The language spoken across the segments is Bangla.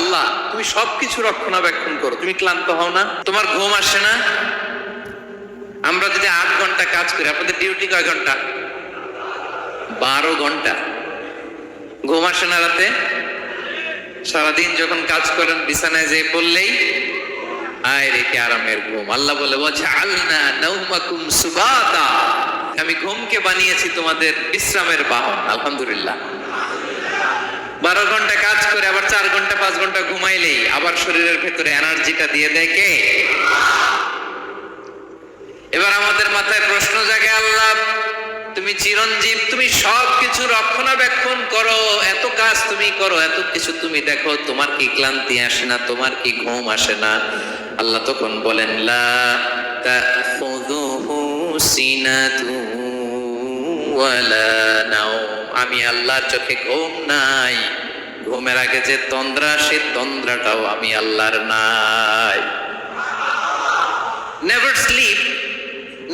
আল্লাহ তুমি সবকিছু রক্ষণাবেক্ষণ করো, তুমি ক্লান্ত হও না, তোমার ঘুম আসে না? আমরা যদি 8 ঘন্টা কাজ করি, আপনাদের ডিউটি কয় ঘন্টা? 12 ঘন্টা। ঘুম আসে না রাতে? সারাদিন যখন কাজ করেন বিছানায় যেয়ে পড়লেই আয় রেখে আরামের ঘুম। আল্লাহ বলে ওয়াজআলনা নাওমাকুম সুবাতা, আমি ঘুমকে বানিয়েছি তোমাদের বিশ্রামের বাহন। আলহামদুলিল্লাহ। 12 ঘন্টা কাজ করে আবার 4 ঘন্টা 5 ঘন্টা ঘুমাইলেই আবার শরীরের ভেতরে এনার্জিটা দিয়ে দেয় কে? এবার আমাদের মাথায় প্রশ্ন জাগে, আল্লাহ তুমি চিরঞ্জীব, তুমি সবকিছু রক্ষণাবেক্ষণ করো, এত কাজ তুমি করো, এত কিছু তুমি দেখো, তোমার কি ক্লান্তি আসে না? তোমার কি ঘুম আসে না? আল্লাহ তখন বলেন লা তাখুযুহু সিনাতু ওয়ালা নাওম, আমি আল্লাহর চোখে ঘুম নাই, ঘুমের আগে যে তন্দ্রা, সে তন্দ্রাটাও আমি আল্লাহর নাই। Never sleep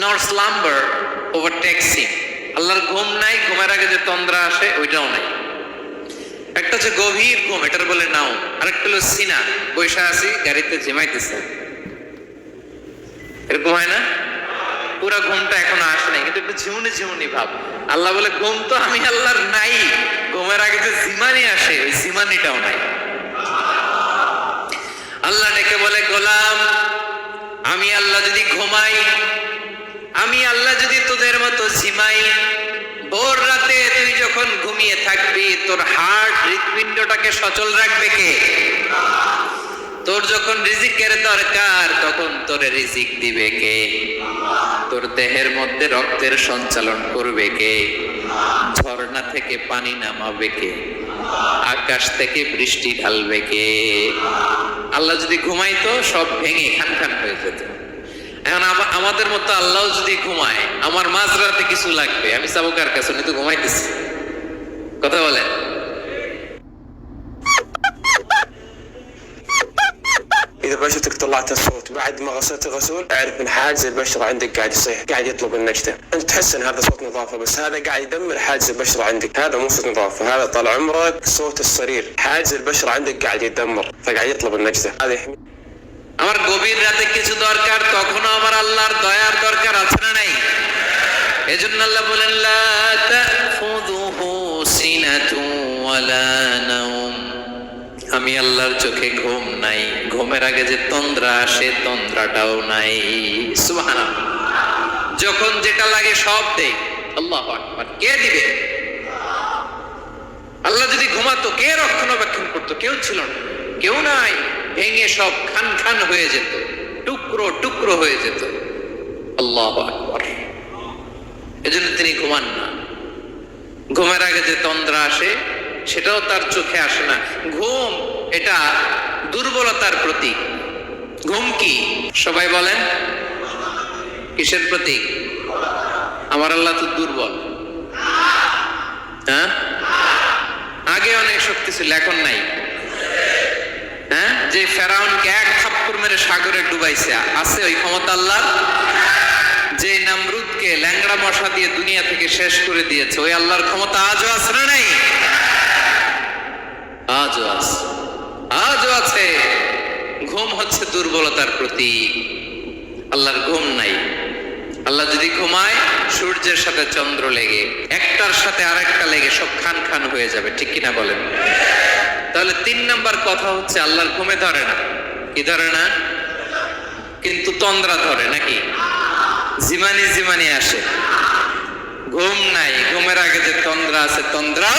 nor slumber overtakes him, আল্লাহর ঘুম নাই, ঘুমের আগে যে তন্দ্রা আসে ওইটাও নাই। একটা হচ্ছে গভীর ঘুম, এটার বলে নাও, আরেকটা হলো সিনা, বৈশা আছি গাড়িতে ঝিমাইতেছে, এরকম হয় না? পুরা ঘুমটা এখনো আসে নাই, কিন্তু একটু ঝিমুনি ঝিমুনি ভাব। আল্লাহ বলে ঘুম তো আমি আল্লাহর নাই, ঘুমের আগে যে জিমানি আসে ওই জিমানিটাও নাই। আল্লাহ ডেকে বলে গোলাম, আমি আল্লাহ যদি ঘুমাই, আমি আল্লাহ যদি তোদের মতো ঝিমাই, ভোর রাতে তুই যখন ঘুমিয়ে থাকবি তোর হার্ট হৃৎপিণ্ডটাকে সচল রাখবে কে? তোর যখন রিজিকের দরকার তখন তোরে রিজিক দিবে কে? তোর দেহের মধ্যে রক্তের সঞ্চালন করবে কে? ঝর্ণা থেকে পানি নামাবে কে? আকাশ থেকে বৃষ্টি ঢালবে কে? আল্লাহ যদি ঘুমাইতো সব ভেঙে খান খান হয়ে যেত। এখন আমাদের মতো আল্লাহ যদি ঘুমায়, আমার মাঝরাতে কিছু লাগবে, আমি যাবো কার কাছে? উনি তো ঘুমাইতেছি। কথা বলেন। إذا بشرتك طلعت الصوت بعد ما غسلت غسول، اعرف إن حاجز البشرة عندك قاعد يصيح، قاعد يطلب النجدة. أنت تحس إن هذا صوت نظافة، بس هذا قاعد يدمر حاجز البشرة عندك. هذا مو صوت نظافة، هذا طال عمرك صوت الصرير. حاجز البشرة عندك قاعد يتدمر، فقاعد يطلب النجدة. هذا يحمي. আমার গভীর রাতে কিছু দরকার, তখনও আমার আল্লাহর দয়ার দরকার আছে না নাই? এজন্য আল্লাহ বলেন লা তাখুযুহু সিনাতু ওয়ালা নাওম, আমি আল্লাহর চোখে ঘুম নাই, ঘুমের আগে যে তন্দ্রা আসে তন্দ্রাটাও নাই। সুবহানাল্লাহ। যখন যেটা লাগে সব দেয়। আল্লাহু আকবার। কে দিবে? আল্লাহ যদি ঘুমাতো কে রক্ষণাবেক্ষণ করতো? কেউ ছিল না, কেউ নাই, ভেঙে সব খান খান হয়ে যেত, টুকরো টুকরো হয়ে যেত। আল্লাহু আকবার। এজন্য তিনি ঘুমান না। ঘুমের আগে যে তন্দ্রা আসে সেটাও তার চোখে আসে না। ঘুম এটা দুর্বলতার প্রতীক। ঘুম কি? সবাই বলেন কিসের প্রতীক? আমার আল্লাহ তো দুর্বল। হ্যাঁ, আগে অনেক শক্তি ছিল, এখন নাই। হ্যাঁ, যে ফেরাউনকে এক থাপ্পড় মেরে সাগরে ডুবাইছে, আছে ওই ক্ষমতা আল্লাহর? যে নমরুদকে ল্যাংড়া মশা দিয়ে দুনিয়া থেকে শেষ করে দিয়েছে, ওই আল্লাহর ক্ষমতা আজও আছে না নাই? আজও আছে, আজও আছে। ঘুম হচ্ছে দুর্বলতার প্রতীক। আল্লাহর ঘুম নাই। আল্লাহ যদি ঘুমায়, সূর্যের সাথে চন্দ্র লেগে, একটার সাথে আরেকটা লেগে সব খান খান হয়ে যাবে। ঠিক কিনা বলেন? তাহলে 3 নাম্বার কথা হচ্ছে আল্লাহর ঘুমে ধরে না। কি ধরে না? কিন্তু তন্দ্রা ধরে নাকি? জিমানি জিমানি আসে। ঘুম নাই, ঘুমের আগে যে তন্দ্রা আছে তন্দ্রা